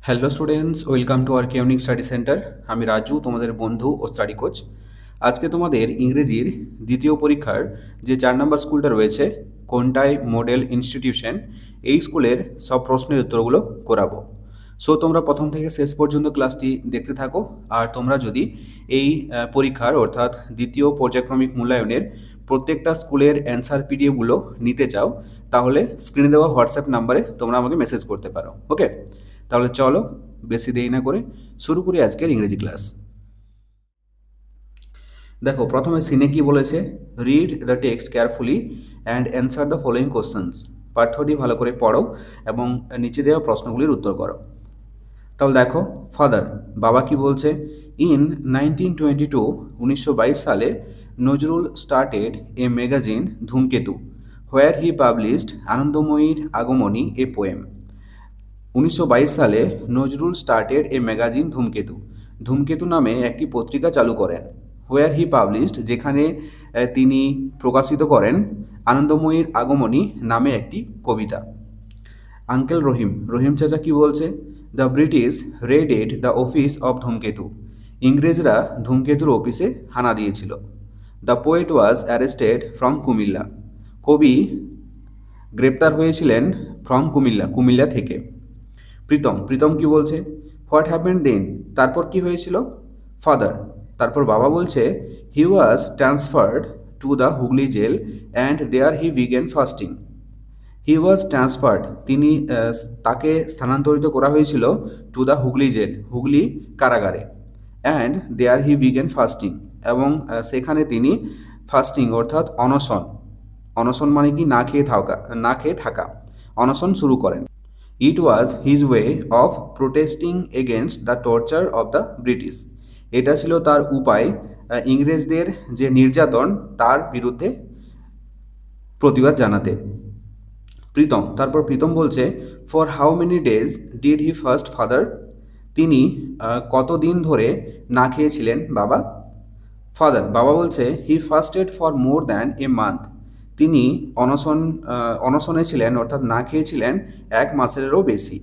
Hello students, welcome to our কেউনিক study centre. আমি রাজু, তোমাদের বন্ধু ও স্টাডি কোচ। আজকে তোমাদের ইংরেজির দ্বিতীয় পরীক্ষার যে 4 নম্বর স্কুলটা রয়েছে, কোনটাই মডেল ইনস্টিটিউশন, এই স্কুলের সব প্রশ্নের উত্তরগুলো করাবো। সো তোমরা প্রথম থেকে শেষ পর্যন্ত ক্লাসটি দেখতে থাকো। আর তোমরা যদি এই পরীক্ষার অর্থাৎ দ্বিতীয় পর্যায়ক্রমিক মূল্যায়নের প্রত্যেকটা স্কুলের অ্যান্সার পিডিএফগুলো নিতে চাও, তাহলে স্ক্রিনে দেওয়া হোয়াটসঅ্যাপ নাম্বারে তোমরা আমাকে মেসেজ করতে পারো। ওকে, তাহলে চলো বেশি দেরি না করে শুরু করি আজকের ইংরেজি ক্লাস। দেখো, প্রথমে সিনে কি বলেছে, read the text carefully and answer the following questions. পাঠ্যটি ভালো করে পড়ো এবং নিচে দেওয়া প্রশ্নগুলির উত্তর করো। তাহলে দেখো, ফাদার, বাবা কি বলছে, ইন 1922 1922 সালে নজরুল স্টার্টেড এ ম্যাগাজিন ধূমকেতু হোয়ার হি পাবলিশড আনন্দময়ীর আগমনী এ পোয়েম। 1922 সালে নজরুল স্টার্টেড এ ম্যাগাজিন ধূমকেতু, ধূমকেতু নামে একটি পত্রিকা চালু করেন। হোয়ার হি পাবলিশড, যেখানে তিনি প্রকাশিত করেন আনন্দময়ীর আগমনী নামে একটি কবিতা। আঙ্কেল রহিম, রহিম চাচা কি বলছে, the British raided the office of Dhumketu, ইংরেজরা ধূমকেতুর অফিসে হানা দিয়েছিল। The poet was arrested from Comilla, কবি গ্রেপ্তার হয়েছিলেন ফ্রম কুমিল্লা, কুমিল্লা থেকে। প্রীতম, প্রীতম কি বলছে, হোয়াট হ্যাপেন্ড দেন, তারপর কি হয়েছিল। ফাদার, তারপর বাবা বলছে, he was transferred to the Hooghly jail and there he began fasting. He was transferred, তিনি তাকে স্থানান্তরিত করা হয়েছিল to the Hooghly jail, Hooghly কারাগারে। And there he began fasting, এবং সেখানে তিনি ফাস্টিং অর্থাৎ অনশন, অনশন মানে কি না খেয়ে থাকা, না খেয়ে থাকা, অনশন শুরু করেন। It was his way of protesting against the torture of the British, এটা ছিল তার উপায় ইংরেজদের যে নির্যাতন তার বিরুদ্ধে প্রতিবাদ জানাতে। প্রীতম, তারপর প্রীতম বলছে, for how many days did he fast father, তিনি কতদিন ধরে না খেয়েছিলেন বাবা। ফাদার, বাবা বলছে, he fasted for more than a month, তিনি অনশনে ছিলেন অর্থাৎ না খেয়েছিলেন 1 মাসেরও বেশি।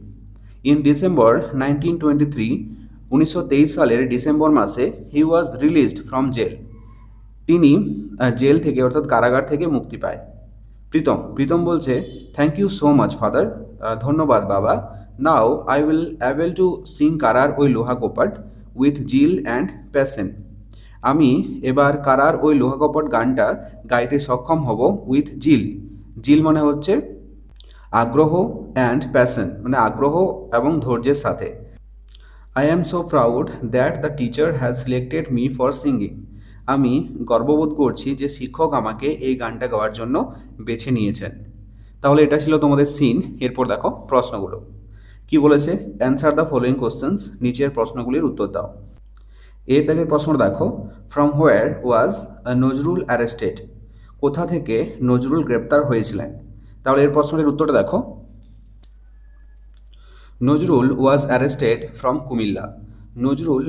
ইন ডিসেম্বর 1923, 1923 সালের ডিসেম্বর মাসে he was released from jail, তিনি জেল থেকে অর্থাৎ কারাগার থেকে মুক্তি পায়। প্রীতম, প্রীতম বলছে, thank you so much father, ধন্যবাদ বাবা। Now I will able to sing কারার ওই লোহা কপাট উইথ জিল অ্যান্ড প্যাশন, আমি এবার কারার ওই লোহা কপট গানটা গাইতে সক্ষম হব উইথ জিল, জিল মানে হচ্ছে আগ্রহ, অ্যান্ড প্যাশন মানে আগ্রহ এবং ধৈর্যের সাথে। I am so proud that the teacher has selected me for singing, আমি গর্ববোধ করছি যে শিক্ষক আমাকে এই গানটা গাওয়ার জন্য বেছে নিয়েছেন। তাহলে এটা ছিল তোমাদের সিন। এরপর দেখো প্রশ্নগুলো কি বলেছে, অ্যান্সার দ্য ফলোয়িং কোশ্চেন্স, নিচের প্রশ্নগুলির উত্তর দাও। এ দাগের প্রশ্ন দেখো, from where was Nazrul arrested, কোথা থেকে নজরুল গ্রেপ্তার হয়েছিলেন। তাহলে এর প্রশ্নের উত্তরটা দেখো, নজরুল ওয়াজ অ্যারেস্টেড ফ্রম কুমিল্লা, নজরুল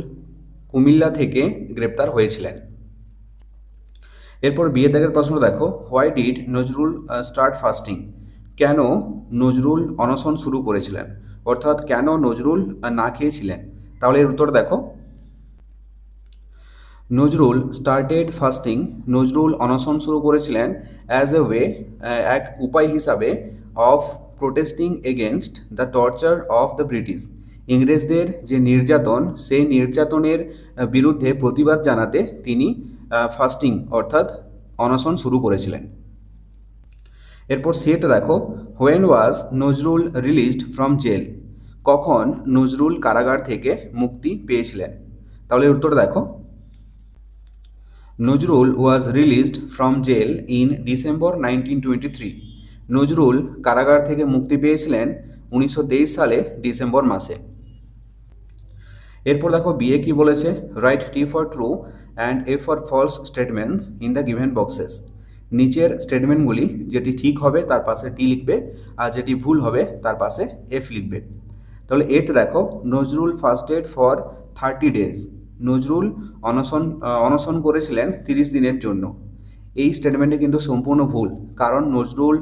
কুমিল্লা থেকে গ্রেপ্তার হয়েছিলেন। এরপর বিয়ের দাগের প্রশ্ন দেখো, why did Nazrul start fasting, কেন নজরুল অনশন শুরু করেছিলেন, অর্থাৎ কেন নজরুল না খেয়েছিলেন। তাহলে এর উত্তর দেখো, নজরুল স্টার্টেড ফাস্টিং, নজরুল অনশন শুরু করেছিলেন অ্যাজ এ ওয়ে, এক উপায় হিসাবে, of protesting against the torture of the British, ইংরেজদের যে নির্যাতন সেই নির্যাতনের বিরুদ্ধে প্রতিবাদ জানাতে তিনি ফাস্টিং অর্থাৎ অনশন শুরু করেছিলেন। এরপর সেটা দেখো, when was Nazrul released from jail, কখন নজরুল কারাগার থেকে মুক্তি পেয়েছিলেন। তাহলে উত্তরটা দেখো, Nazrul was released from jail in December 1923, Nazrul কারাগার থেকে মুক্তি পেয়েছিলেন 1923 সালে ডিসেম্বর মাসে। এরপর দেখো বিয়ে কি বলেছে, write T for true and F for false statements in the given boxes, নিচের স্টেটমেন্টগুলি যেটি ঠিক হবে তার পাশে টি লিখবে, আর যেটি ভুল হবে তার পাশে এফ লিখবে। তাহলে এট দেখো, নজরুল ফাস্টেড ফর 30 ডেজ, নজরুল অনশন করেছিলেন 30 দিনের জন্য। এই স্টেটমেন্টে কিন্তু সম্পূর্ণ ভুল, কারণ নজরুল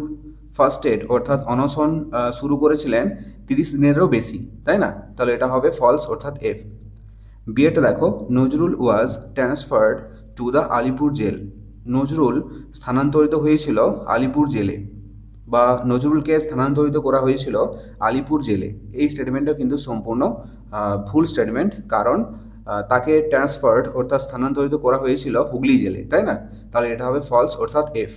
ফাস্টেড অর্থাৎ অনশন শুরু করেছিলেন 30 দিনেরও বেশি, তাই না? তাহলে এটা হবে ফলস অর্থাৎ এফ। বিয়েটা দেখো, Nazrul was transferred to the Alipore jail. Nazrul স্থানান্তরিত হয়েছিল আলিপুর জেলে, বা নজরুলকে স্থানান্তরিত করা হয়েছিল আলিপুর জেলে। এই স্টেটমেন্টটা কিন্তু সম্পূর্ণ ভুল স্টেটমেন্ট, কারণ তাকে ট্রান্সফার্ড অর্থাৎ স্থানান্তরিত করা হয়েছিল হুগলি জেলে, তাই না? তাহলে এটা হবে ফলস অর্থাৎ এফ।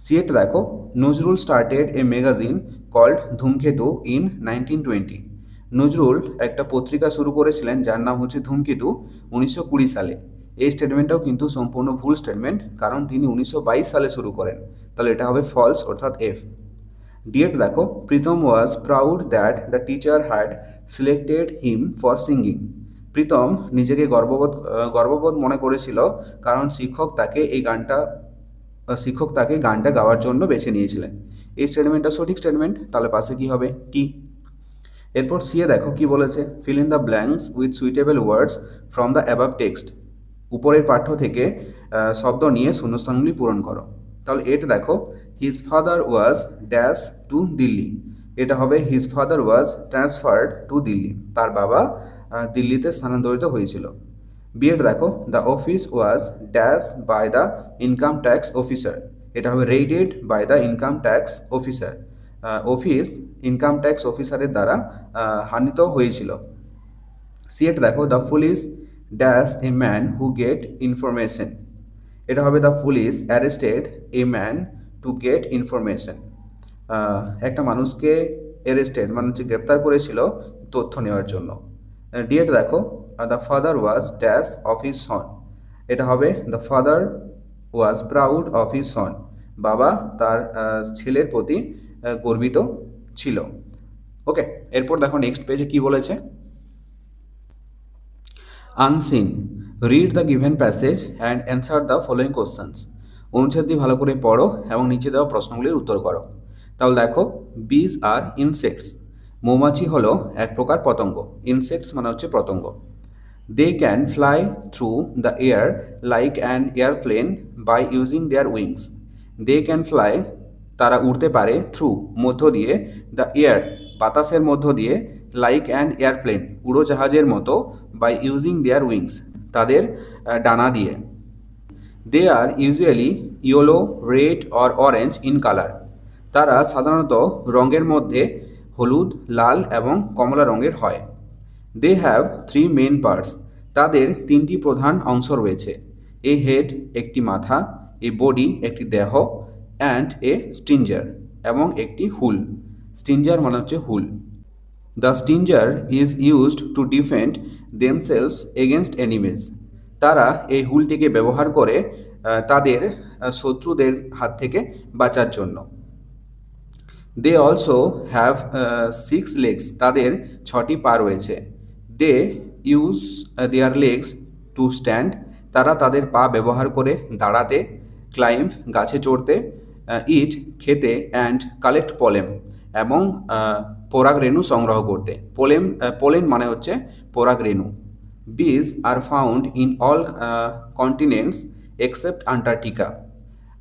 সিএটা দেখো, Nazrul started a magazine called Dhumketu in 1920। Nazrul একটা পত্রিকা শুরু করেছিলেন যার নাম হচ্ছে ধূমকেতু 1920 সালে। এই স্টেটমেন্টটাও কিন্তু সম্পূর্ণ ভুল স্টেটমেন্ট, কারণ তিনি 1922 সালে শুরু করেন। তাহলে এটা হবে ফলস অর্থাৎ এফ। ডিএট দেখো, Pritam was proud that the teacher had selected him for singing. Pritam নিজেকে গর্ববোধ মনে করেছিল, কারণ শিক্ষক তাকে গানটা গাওয়ার জন্য বেছে নিয়েছিলেন। এই স্টেটমেন্টটা সঠিক স্টেটমেন্ট, তাহলে পাশে কি হবে? টি। এরপর সিয়ে দেখো কি বলেছে, feel in the blanks with suitable words from the above text. উপরের পাঠ্য থেকে শব্দ নিয়ে শূন্যস্থানগুলি পূরণ করো। তাহলে এটা দেখো, his father was dash to Delhi. এটা হবে his father was transferred to Delhi. তার বাবা দিল্লিতে স্থানান্তরিত হয়েছিল। বিএড দেখো, the office was dash by the income tax officer. এটা হবে raided by the income tax officer. Office income tax অফিসারের দ্বারা হানিত হয়েছিল। সিএট দেখো, the police dash a man who get information. এটা হবে the police arrested a man to get information. একটা মানুষকে অ্যারেস্টেড মানে হচ্ছে গ্রেপ্তার করেছিল তথ্য নেওয়ার জন্য। ডিএট দেখো, the father was dash of his son. এটা হবে the father was proud of his son. বাবা তার ছেলের প্রতি গর্বিত ছিল। ওকে, এরপর দেখো নেক্সট পেজে কি বলেছে, unseen, read the given passage and answer the following questions. অনুচ্ছেদটি ভালো করে পড়ো এবং নিচে দেওয়া প্রশ্নগুলির উত্তর করো। তাহলে দেখো, বিজ আর ইনসেক্টস। মৌমাছি হলো এক প্রকার পতঙ্গ। ইনসেক্টস মানে হচ্ছে পতঙ্গ। They can fly through the air like an aeroplane by using their wings. They can fly, তারা উড়তে পারে, থ্রু মধ্য দিয়ে, দ্য এয়ার বাতাসের মধ্য দিয়ে, লাইক অ্যান এয়ারপ্লেন উড়োজাহাজের মতো, বাই ইউজিং দেয়ার উইংস তাদের ডানা দিয়ে। They are usually yellow, red or orange in colour. তারা সাধারণত রঙের মধ্যে হলুদ, লাল এবং কমলা রঙের হয়। They have 3 main parts. তাদের 3টি প্রধান অংশ রয়েছে। এ হেড একটি মাথা, এ বডি একটি দেহ, অ্যান্ড এ স্টিঞ্জার এবং একটি হুল। স্টিঞ্জার মানে হচ্ছে হুল। The stinger is used to defend themselves against enemies. তারা এই হুলটিকে ব্যবহার করে তাদের শত্রুদের হাত থেকে বাঁচার জন্য। They also have 6 legs. তাদের 6টি পা রয়েছে। They use their legs to stand. তারা তাদের পা ব্যবহার করে দাঁড়াতে, ক্লাইম্ব গাছে চড়তে, ইট খেতে, অ্যান্ড কালেক্ট পলেম এবং পরাগরেণু সংগ্রহ করতে। পোলেন মানে হচ্ছে পরাগরেণু। Bees are found in all continents except Antarctica.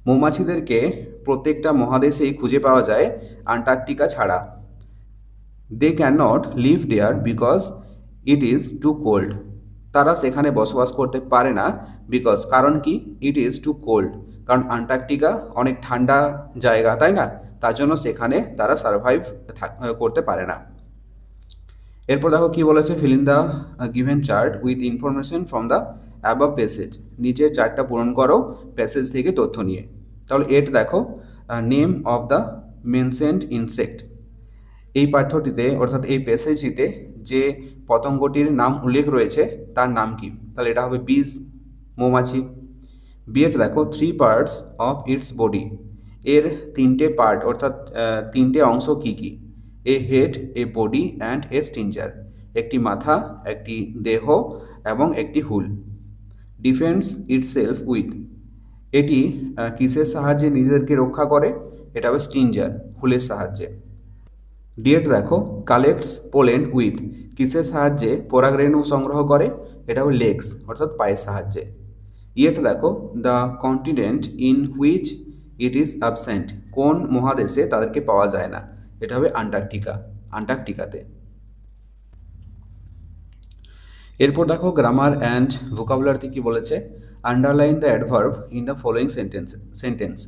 মৌমাছিদেরকে প্রত্যেকটা মহাদেশেই খুঁজে পাওয়া যায়, আন্টার্কটিকা ছাড়া। They can not live there because it is too cold. তারা সেখানে বসবাস করতে পারে না, বিকজ কারণ কি, ইট ইজ টু কোল্ড, কারণ আন্টার্কটিকা অনেক ঠান্ডা জায়গা, তাই না? তার জন্য সেখানে তারা সার্ভাইভ করতে পারে না। এরপর দেখো কি বলেছে, feel in the given chart with information from the above passage. নিচের চার্টটা পূরণ করো প্যাসেজ থেকে তথ্য নিয়ে। তাহলে এট দেখো, name of the mentioned insect. এই পাঠ্যটিতে অর্থাৎ এই প্যাসেজটিতে যে পতঙ্গটির নাম উল্লেখ রয়েছে তার নাম কি? তাহলে এটা হবে বিজ, মৌমাছি। বিএট দেখো, 3 পার্টস অফ ইটস বডি। এর 3টে পার্ট অর্থাৎ 3টে অংশ কি কি? এ head, A body and a স্টিঞ্জার। একটি মাথা, একটি দেহ এবং একটি হুল। ডিফেন্ডস ইটসেলফ উইথ। এটি কিসের সাহায্যে নিজেদেরকে রক্ষা করে? এটা হবে স্টিঞ্জার, হুলের সাহায্যে। ডিএট দেখো, কালেক্টস পোলেন উইথ। কিসের সাহায্যে পরাগরেণু সংগ্রহ করে? এটা হবে লেগস অর্থাৎ পায়ের সাহায্যে। ইয়েট দেখো, the continent in which it is absent. কোন মহাদেশে তাদেরকে পাওয়া যায় না? এটা হবে আন্টার্কটিকা। আন্টার্কটিকাতে। এরপর দেখো গ্রামার অ্যান্ড ভোকাবুলারিতে কি বলেছে, underline the adverb in the following sentence.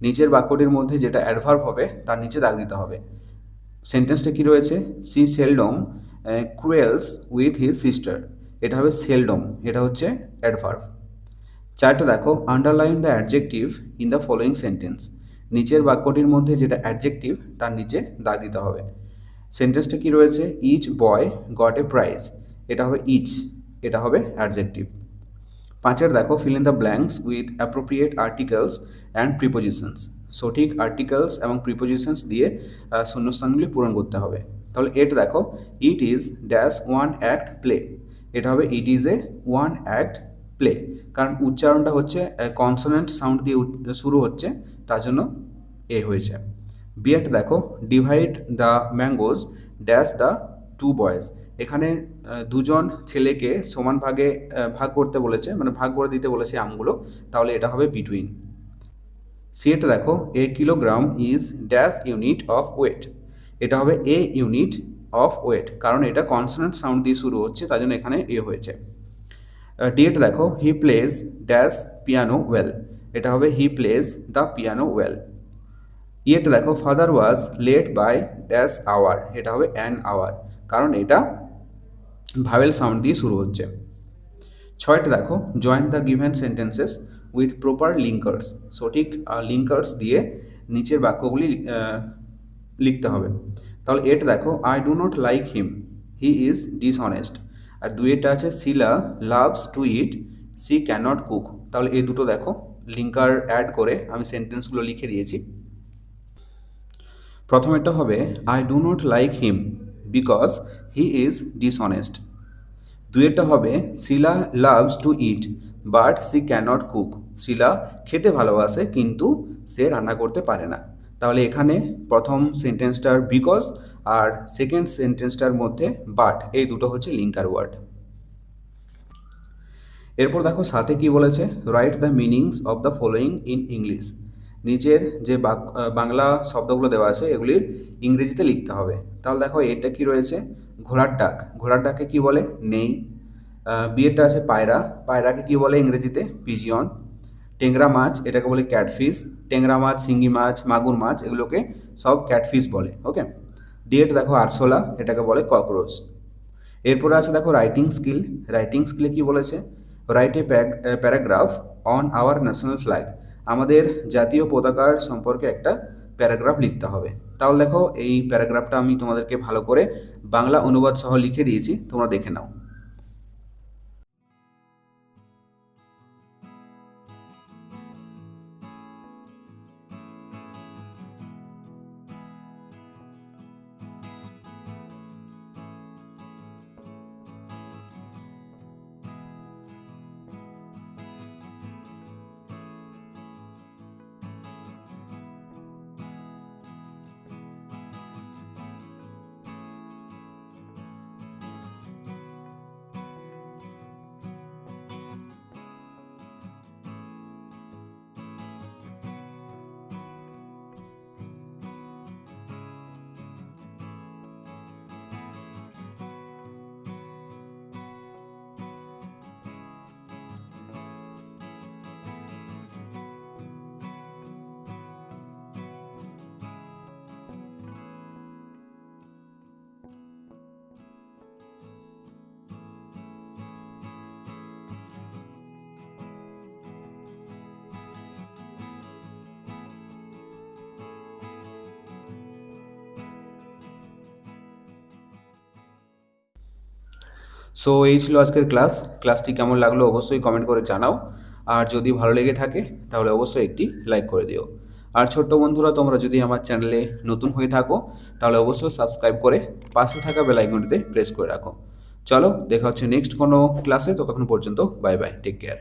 নিচের বাক্যটির মধ্যে যেটা অ্যাডভার্ব হবে তার নিচে দাগ দিতে হবে। সেন্টেন্সটা কি রয়েছে, she seldom quarrels with his sister, এটা হবে সেলডম, এটা হচ্ছে অ্যাডভার্ব। চারটা দেখো, underline the adjective in the following sentence. নিচের বাক্যটির মধ্যে যেটা অ্যাডজেক্টিভ তার নিচে দাগ দিতে হবে। সেন্টেন্সটা কি রয়েছে, each boy got a prize, এটা হবে ইচ, এটা হবে অ্যাডজেক্টিভ। পাঁচের দেখো, fill in the blanks with appropriate articles and prepositions. সঠিক আর্টিকেলস এবং প্রিপোজিশনস দিয়ে শূন্যস্থানগুলি পূরণ করতে হবে। তাহলে এট দেখো, it is dash one act play, এটা হবে it is a one act play, কারণ উচ্চারণটা হচ্ছে কনসোনেন্ট সাউন্ড দিয়ে শুরু হচ্ছে, তার জন্য এ হয়েছে। বিএট দেখো, divide the mangoes dash the two boys, এখানে দুজন ছেলেকে সমান ভাগে ভাগ করতে বলেছে, মানে ভাগ করে দিতে বলেছে আমগুলো, তাহলে এটা হবে বিটুইন। সিএটা দেখো, a kilogram is dash unit of weight, এটা হবে এ ইউনিট অফ ওয়েট, কারণ এটা কনসোনেন্ট সাউন্ড দিয়ে শুরু হচ্ছে, তার জন্য এখানে এ হয়েছে। ডিএটা দেখো, he plays dash piano well, এটা হবে he plays the piano well. ইয়েটা দেখো, father was late by dash hour, এটা হবে অ্যান আওয়ার, কারণ এটা ভাওয়েল সাউন্ড দিয়ে শুরু হচ্ছে। ছয়টা দেখো, join the given sentences with proper linkers, সঠিক লিঙ্কার্স দিয়ে নিচের বাক্যগুলি লিখতে হবে। তাহলে এটা দেখো, I do not like him, he is dishonest. আর দুইটা আছে, Sheela loves to eat, she can't cook, তাহলে এই দুটো দেখো লিঙ্কার অ্যাড করে আমি সেন্টেন্সগুলো লিখে দিয়েছি। প্রথমেরটা হবে, I do not like him because he is dishonest. দুইয়েরটা হবে, Sheela loves to eat but she can't cook, Sheela খেতে ভালোবাসে কিন্তু সে রান্না করতে পারে না। তাহলে এখানে প্রথম সেন্টেন্সটার বিকজ আর সেকেন্ড সেন্টেন্সটার মধ্যে বাট, এই দুটো হচ্ছে লিঙ্কার ওয়ার্ড। এরপর দেখো সাথে কি বলেছে, write the meanings of the following in English. নিচের যে বাংলা শব্দগুলো দেওয়া আছে এগুলির ইংরেজিতে লিখতে হবে। তাহলে দেখো এটা কি রয়েছে, ঘোড়ার ডাক, ঘোড়ার ডাককে কি বলে, নেই। বিয়েরটা আছে পায়রা, পায়রাকে কি বলে ইংরেজিতে, পিজিয়ন। টেংরা মাছ, এটাকে বলে ক্যাটফিশ, টেংরা মাছ, শিঙ্গি মাছ, মাগুর মাছ, এগুলোকে সব ক্যাটফিশ বলে। ওকে। ডিএট দেখো আরশোলা, এটাকে বলে ককরোচ। এরপরে আছে দেখো রাইটিং স্কিল, রাইটিং স্কিলে কি বলেছে, write a paragraph on our national flag, আমাদের জাতীয় পতাকার সম্পর্কে একটা প্যারাগ্রাফ লিখতে হবে। তাহলে দেখো এই প্যারাগ্রাফটা আমি তোমাদেরকে ভালো করে বাংলা অনুবাদ সহ লিখে দিয়েছি, তোমরা দেখে নাও। সো এই ছিল আজকের ক্লাসটি কেমন লাগলো অবশ্যই কমেন্ট করে জানাও, আর যদি ভালো লেগে থাকে তাহলে অবশ্যই একটি লাইক করে দিও। আর ছোট্ট বন্ধুরা, তোমরা যদি আমার চ্যানেলে নতুন হয়ে থাকো তাহলে অবশ্যই সাবস্ক্রাইব করে পাশে থাকা বেল আইকনটিতে প্রেস করে রাখো। চলো দেখা হচ্ছে নেক্সট কোনো ক্লাসে, ততক্ষণ পর্যন্ত বাই বাই, টেক কেয়ার।